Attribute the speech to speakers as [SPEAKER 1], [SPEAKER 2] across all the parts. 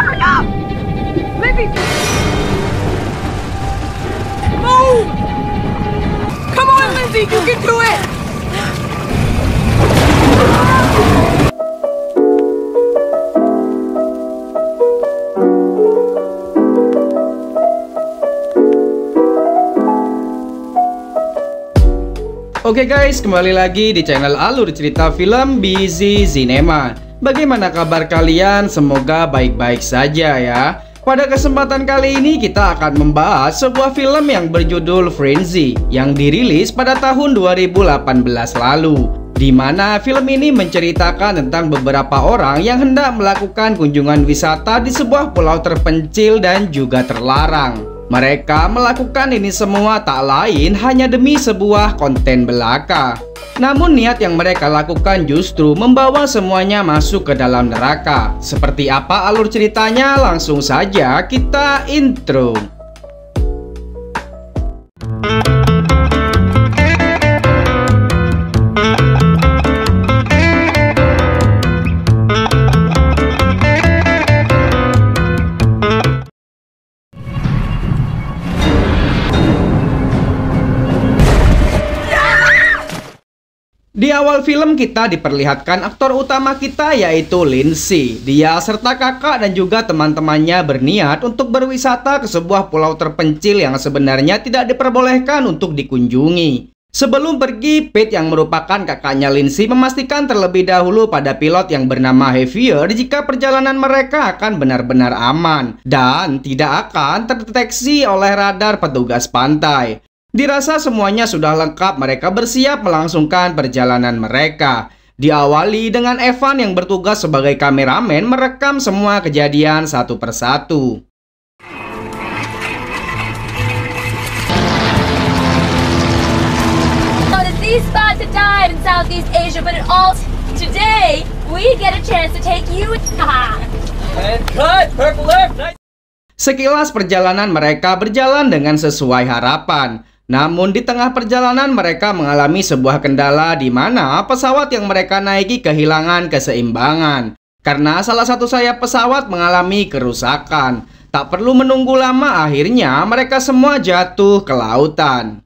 [SPEAKER 1] Hurry up! Libby! Move! Come on, Lindsay, you can do it!
[SPEAKER 2] Oke guys, kembali lagi di channel Alur Cerita Film BZ Cinema. Bagaimana kabar kalian? Semoga baik-baik saja ya. Pada kesempatan kali ini kita akan membahas sebuah film yang berjudul Frenzy yang dirilis pada tahun 2018 lalu, di mana film ini menceritakan tentang beberapa orang yang hendak melakukan kunjungan wisata di sebuah pulau terpencil dan juga terlarang. Mereka melakukan ini semua tak lain hanya demi sebuah konten belaka. Namun niat yang mereka lakukan justru membawa semuanya masuk ke dalam neraka. Seperti apa alur ceritanya? Langsung saja kita intro. Di awal film kita diperlihatkan aktor utama kita yaitu Lindsay. Dia serta kakak dan juga teman-temannya berniat untuk berwisata ke sebuah pulau terpencil yang sebenarnya tidak diperbolehkan untuk dikunjungi. Sebelum pergi, Pete yang merupakan kakaknya Lindsay memastikan terlebih dahulu pada pilot yang bernama Javier jika perjalanan mereka akan benar-benar aman dan tidak akan terdeteksi oleh radar petugas pantai. Dirasa semuanya sudah lengkap, mereka bersiap melangsungkan perjalanan mereka. Diawali dengan Evan yang bertugas sebagai kameramen merekam semua kejadian satu persatu.
[SPEAKER 3] These spots have died in Southeast Asia, but in all today we get a chance to take you.
[SPEAKER 1] And cut! Purple Earth!
[SPEAKER 2] Sekilas perjalanan mereka berjalan dengan sesuai harapan. Namun di tengah perjalanan mereka mengalami sebuah kendala di mana pesawat yang mereka naiki kehilangan keseimbangan karena salah satu sayap pesawat mengalami kerusakan. Tak perlu menunggu lama, akhirnya mereka semua jatuh ke lautan.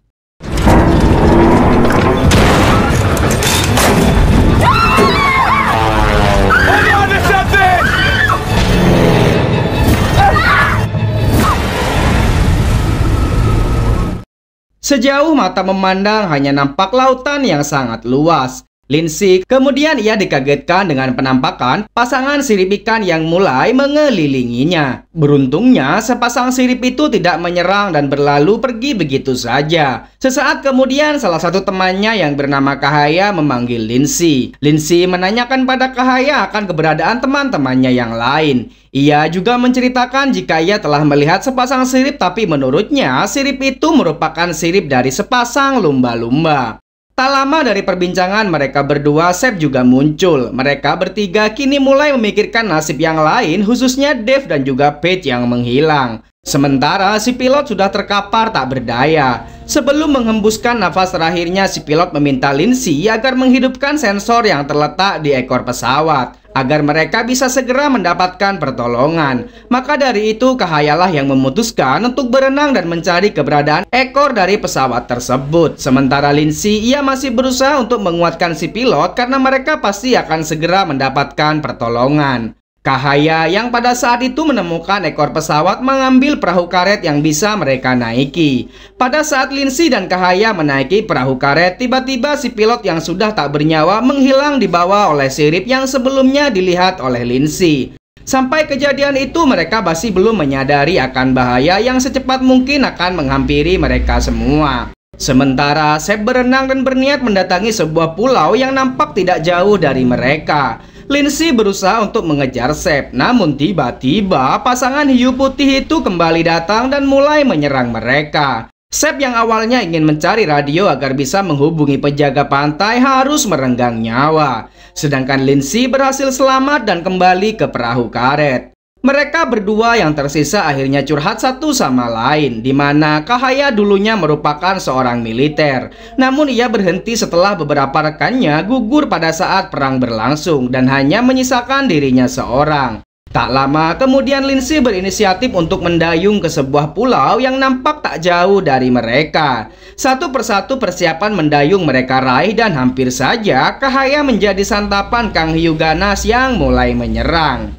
[SPEAKER 2] Sejauh mata memandang hanya nampak lautan yang sangat luas. Lindsay kemudian ia dikagetkan dengan penampakan pasangan sirip ikan yang mulai mengelilinginya. Beruntungnya sepasang sirip itu tidak menyerang dan berlalu pergi begitu saja. Sesaat kemudian salah satu temannya yang bernama Cahaya memanggil Lindsay. Lindsay menanyakan pada Cahaya akan keberadaan teman-temannya yang lain. Ia juga menceritakan jika ia telah melihat sepasang sirip, tapi menurutnya sirip itu merupakan sirip dari sepasang lumba-lumba. Tak lama dari perbincangan mereka berdua, Sep juga muncul. Mereka bertiga kini mulai memikirkan nasib yang lain, khususnya Dave dan juga Pete yang menghilang. Sementara si pilot sudah terkapar tak berdaya. Sebelum menghembuskan nafas terakhirnya, si pilot meminta Lindsay agar menghidupkan sensor yang terletak di ekor pesawat agar mereka bisa segera mendapatkan pertolongan. Maka dari itu Cahayalah yang memutuskan untuk berenang dan mencari keberadaan ekor dari pesawat tersebut. Sementara Lindsay ia masih berusaha untuk menguatkan si pilot karena mereka pasti akan segera mendapatkan pertolongan. Cahaya yang pada saat itu menemukan ekor pesawat mengambil perahu karet yang bisa mereka naiki. Pada saat Lindsay dan Cahaya menaiki perahu karet, tiba-tiba si pilot yang sudah tak bernyawa menghilang dibawa oleh sirip yang sebelumnya dilihat oleh Lindsay. Sampai kejadian itu mereka masih belum menyadari akan bahaya yang secepat mungkin akan menghampiri mereka semua. Sementara Sep berenang dan berniat mendatangi sebuah pulau yang nampak tidak jauh dari mereka. Lindsay berusaha untuk mengejar Sep, namun tiba-tiba pasangan hiu putih itu kembali datang dan mulai menyerang mereka. Sep yang awalnya ingin mencari radio agar bisa menghubungi penjaga pantai harus merenggang nyawa. Sedangkan Lindsay berhasil selamat dan kembali ke perahu karet. Mereka berdua yang tersisa akhirnya curhat satu sama lain, di mana Cahaya dulunya merupakan seorang militer. Namun ia berhenti setelah beberapa rekannya gugur pada saat perang berlangsung dan hanya menyisakan dirinya seorang. Tak lama kemudian Lindsay berinisiatif untuk mendayung ke sebuah pulau yang nampak tak jauh dari mereka. Satu persatu persiapan mendayung mereka raih dan hampir saja cahaya menjadi santapan Kang Hiu ganas yang mulai menyerang.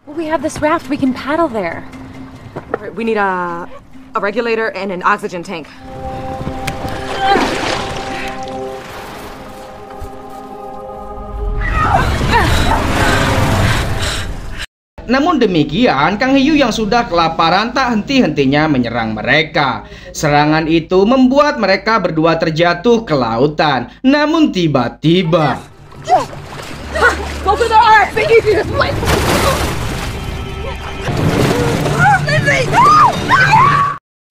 [SPEAKER 4] Well, we have this raft, we can paddle there.
[SPEAKER 1] We need a regulator and an oxygen tank.
[SPEAKER 2] Namun demikian, Kang Hiu yang sudah kelaparan tak henti-hentinya menyerang mereka. Serangan itu membuat mereka berdua terjatuh ke lautan. Namun tiba-tiba
[SPEAKER 1] Go through their arms. They need you to fight. Lindsay!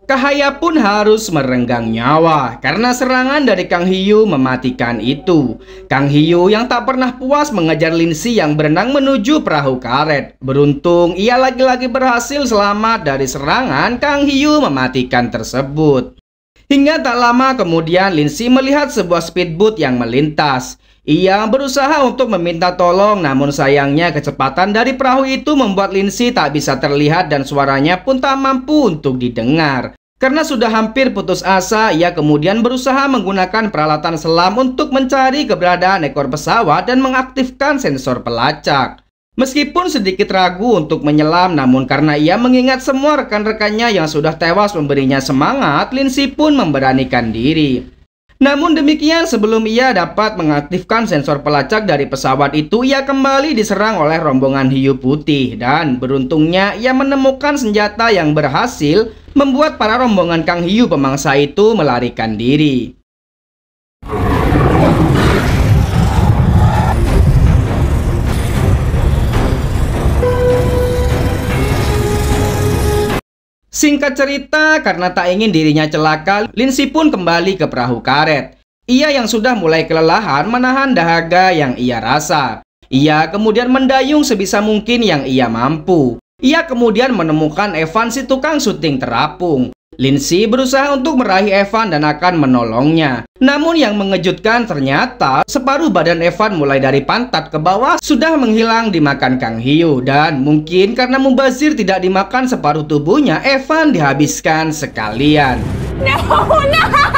[SPEAKER 2] Cahaya pun harus merenggang nyawa karena serangan dari Kang Hiu mematikan itu. Kang Hiu yang tak pernah puas mengejar Lindsay yang berenang menuju perahu karet. Beruntung ia lagi-lagi berhasil selamat dari serangan Kang Hiu mematikan tersebut. Hingga tak lama kemudian Lindsay melihat sebuah speedboat yang melintas. Ia berusaha untuk meminta tolong, namun sayangnya kecepatan dari perahu itu membuat Lindsay tak bisa terlihat dan suaranya pun tak mampu untuk didengar. Karena sudah hampir putus asa, ia kemudian berusaha menggunakan peralatan selam untuk mencari keberadaan ekor pesawat dan mengaktifkan sensor pelacak. Meskipun sedikit ragu untuk menyelam, namun karena ia mengingat semua rekan-rekannya yang sudah tewas memberinya semangat, Lindsay pun memberanikan diri. Namun demikian, sebelum ia dapat mengaktifkan sensor pelacak dari pesawat itu, ia kembali diserang oleh rombongan hiu putih. Dan beruntungnya ia menemukan senjata yang berhasil membuat para rombongan Kang Hiu pemangsa itu melarikan diri. Singkat cerita, karena tak ingin dirinya celaka, Lindsay pun kembali ke perahu karet. Ia yang sudah mulai kelelahan menahan dahaga yang ia rasa. Ia kemudian mendayung sebisa mungkin yang ia mampu. Ia kemudian menemukan Evan si tukang syuting terapung. Lindsay berusaha untuk meraih Evan dan akan menolongnya. Namun yang mengejutkan ternyata separuh badan Evan mulai dari pantat ke bawah sudah menghilang dimakan Kang Hiu. Dan mungkin karena mubazir tidak dimakan separuh tubuhnya, Evan dihabiskan sekalian.
[SPEAKER 1] No! No! No!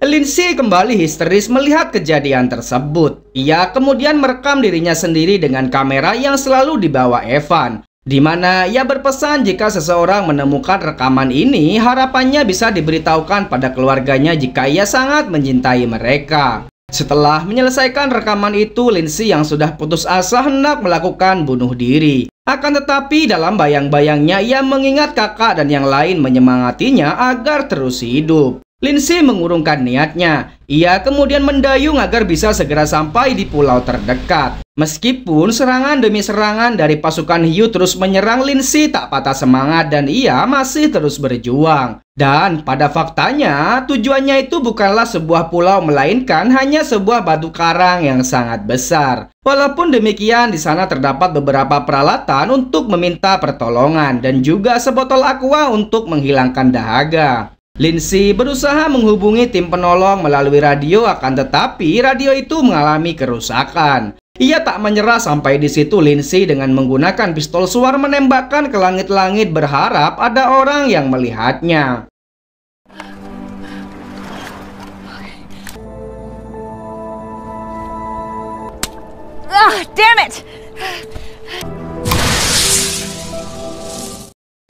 [SPEAKER 2] Lindsay kembali histeris melihat kejadian tersebut. Ia kemudian merekam dirinya sendiri dengan kamera yang selalu dibawa Evan, di mana ia berpesan jika seseorang menemukan rekaman ini, harapannya bisa diberitahukan pada keluarganya jika ia sangat mencintai mereka. Setelah menyelesaikan rekaman itu, Lindsay yang sudah putus asa hendak melakukan bunuh diri. Akan tetapi dalam bayang-bayangnya ia mengingat kakak dan yang lain menyemangatinya agar terus hidup. Lindsay mengurungkan niatnya. Ia kemudian mendayung agar bisa segera sampai di pulau terdekat. Meskipun serangan demi serangan dari pasukan hiu terus menyerang, Lindsay tak patah semangat dan ia masih terus berjuang. Dan pada faktanya, tujuannya itu bukanlah sebuah pulau melainkan hanya sebuah batu karang yang sangat besar. Walaupun demikian, di sana terdapat beberapa peralatan untuk meminta pertolongan dan juga sebotol aqua untuk menghilangkan dahaga. Lindsay berusaha menghubungi tim penolong melalui radio, akan tetapi radio itu mengalami kerusakan. Ia tak menyerah sampai di situ. Lindsay dengan menggunakan pistol suar menembakkan ke langit-langit berharap ada orang yang melihatnya.
[SPEAKER 1] Damn it!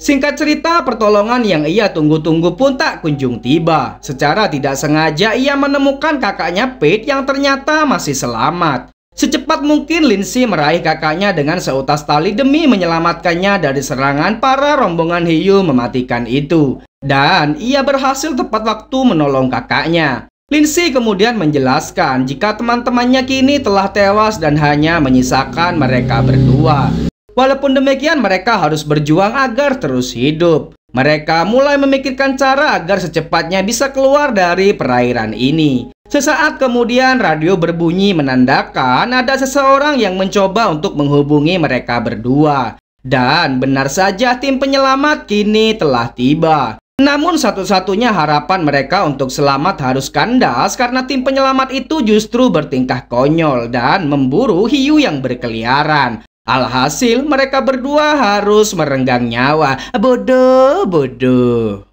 [SPEAKER 2] Singkat cerita, pertolongan yang ia tunggu-tunggu pun tak kunjung tiba. Secara tidak sengaja ia menemukan kakaknya Pete yang ternyata masih selamat. Secepat mungkin Lindsay meraih kakaknya dengan seutas tali demi menyelamatkannya dari serangan para rombongan hiu mematikan itu. Dan ia berhasil tepat waktu menolong kakaknya. Lindsay kemudian menjelaskan jika teman-temannya kini telah tewas dan hanya menyisakan mereka berdua. Walaupun demikian, mereka harus berjuang agar terus hidup. Mereka mulai memikirkan cara agar secepatnya bisa keluar dari perairan ini. Sesaat kemudian radio berbunyi menandakan ada seseorang yang mencoba untuk menghubungi mereka berdua. Dan benar saja tim penyelamat kini telah tiba. Namun satu-satunya harapan mereka untuk selamat harus kandas karena tim penyelamat itu justru bertingkah konyol dan memburu hiu yang berkeliaran. Alhasil mereka berdua harus merenggang nyawa. Bodoh.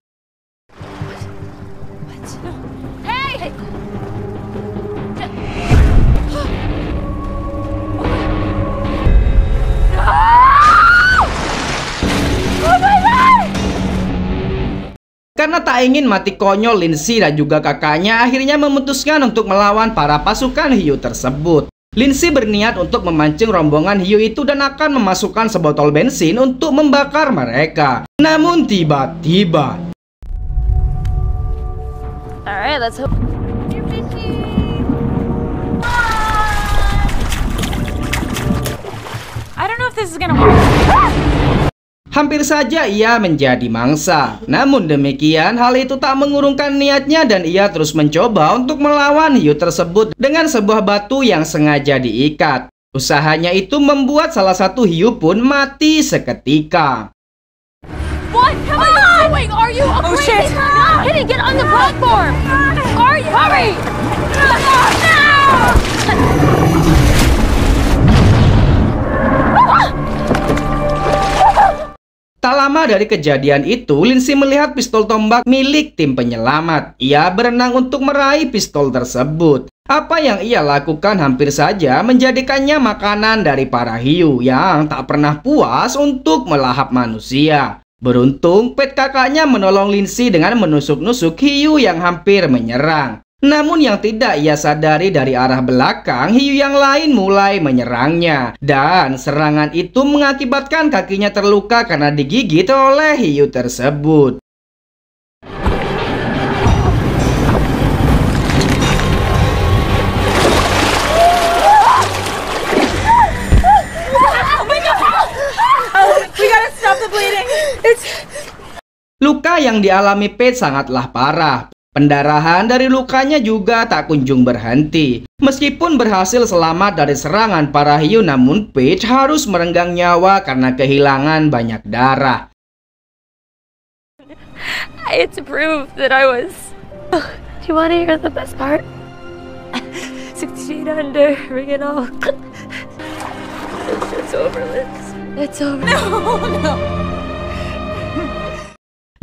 [SPEAKER 3] Hey! Oh my God!
[SPEAKER 2] Karena tak ingin mati konyol, Lindsay dan juga kakaknya akhirnya memutuskan untuk melawan para pasukan hiu tersebut. Lindsay berniat untuk memancing rombongan hiu itu dan akan memasukkan sebotol bensin untuk membakar mereka. Namun tiba-tiba
[SPEAKER 3] Alright, let's hope.
[SPEAKER 4] I don't know if this is gonna work.
[SPEAKER 2] hampir saja ia menjadi mangsa. Namun demikian, hal itu tak mengurungkan niatnya dan ia terus mencoba untuk melawan hiu tersebut dengan sebuah batu yang sengaja diikat. Usahanya itu membuat salah satu hiu pun mati seketika.
[SPEAKER 3] What? What are you doing? Are you
[SPEAKER 1] Oh, shit.
[SPEAKER 3] Hit it, get on the platform! Are you? Hurry!
[SPEAKER 2] Tak lama dari kejadian itu, Lindsay melihat pistol tombak milik tim penyelamat. Ia berenang untuk meraih pistol tersebut. Apa yang ia lakukan hampir saja menjadikannya makanan dari para hiu yang tak pernah puas untuk melahap manusia. Beruntung, Pete kakaknya menolong Lindsay dengan menusuk-nusuk hiu yang hampir menyerang. Namun yang tidak ia sadari, dari arah belakang, hiu yang lain mulai menyerangnya. Dan serangan itu mengakibatkan kakinya terluka karena digigit oleh hiu tersebut.
[SPEAKER 1] We gotta stop the bleeding.
[SPEAKER 2] Luka yang dialami Pete sangatlah parah. Pendarahan dari lukanya juga tak kunjung berhenti. Meskipun berhasil selamat dari serangan para hiu, namun Pete harus merenggang nyawa karena kehilangan banyak darah.
[SPEAKER 3] I had to prove that I was... Do you want to hear the best part? 16 under, bring it all. It's over, Liz. It's over.
[SPEAKER 1] No.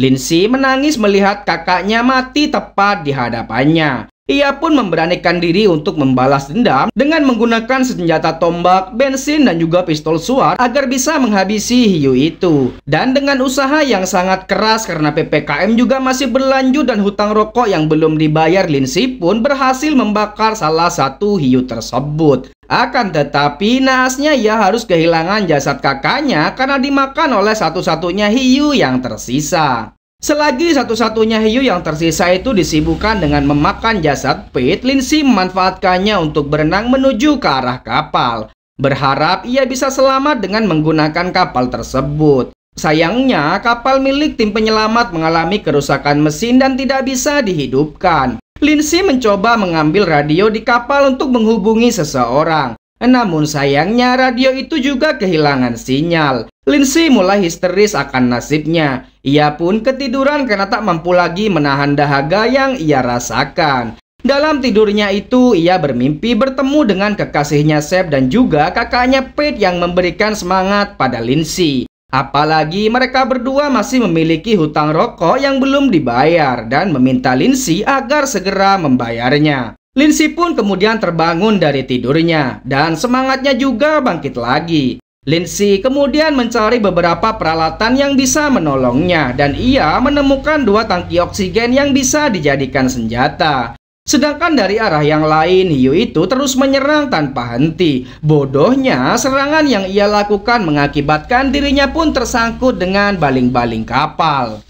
[SPEAKER 2] Lindsay menangis melihat kakaknya mati tepat di hadapannya. Ia pun memberanikan diri untuk membalas dendam dengan menggunakan senjata tombak, bensin, dan juga pistol suar agar bisa menghabisi hiu itu. Dan dengan usaha yang sangat keras karena PPKM juga masih berlanjut dan hutang rokok yang belum dibayar, Lindsay pun berhasil membakar salah satu hiu tersebut. Akan tetapi naasnya ia harus kehilangan jasad kakaknya karena dimakan oleh satu-satunya hiu yang tersisa. Selagi satu-satunya hiu yang tersisa itu disibukkan dengan memakan jasad Pete, Lindsay memanfaatkannya untuk berenang menuju ke arah kapal. Berharap ia bisa selamat dengan menggunakan kapal tersebut. Sayangnya, kapal milik tim penyelamat mengalami kerusakan mesin dan tidak bisa dihidupkan. Lindsay mencoba mengambil radio di kapal untuk menghubungi seseorang. Namun sayangnya radio itu juga kehilangan sinyal. Lindsay mulai histeris akan nasibnya. Ia pun ketiduran karena tak mampu lagi menahan dahaga yang ia rasakan. Dalam tidurnya itu, ia bermimpi bertemu dengan kekasihnya Seb dan juga kakaknya Pete yang memberikan semangat pada Lindsay. Apalagi mereka berdua masih memiliki hutang rokok yang belum dibayar dan meminta Lindsay agar segera membayarnya. Lindsay pun kemudian terbangun dari tidurnya dan semangatnya juga bangkit lagi. Lindsay kemudian mencari beberapa peralatan yang bisa menolongnya dan ia menemukan 2 tangki oksigen yang bisa dijadikan senjata. Sedangkan dari arah yang lain, hiu itu terus menyerang tanpa henti. Bodohnya, serangan yang ia lakukan mengakibatkan dirinya pun tersangkut dengan baling-baling kapal.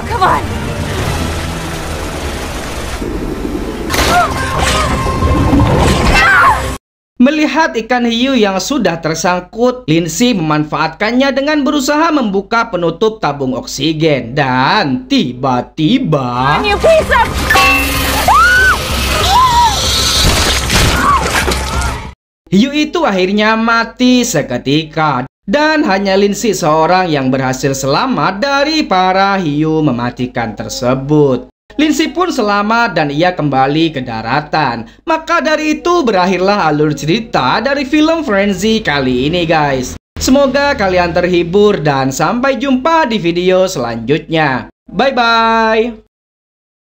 [SPEAKER 3] Come on!
[SPEAKER 2] Melihat ikan hiu yang sudah tersangkut, Lindsay memanfaatkannya dengan berusaha membuka penutup tabung oksigen. Dan tiba-tiba...
[SPEAKER 1] You piece of...
[SPEAKER 2] hiu itu akhirnya mati seketika. Dan hanya Lindsay seorang yang berhasil selamat dari para hiu mematikan tersebut. Lindsay pun selamat dan ia kembali ke daratan. Maka dari itu berakhirlah alur cerita dari film Frenzy kali ini guys. Semoga kalian terhibur dan sampai jumpa di video selanjutnya. Bye bye.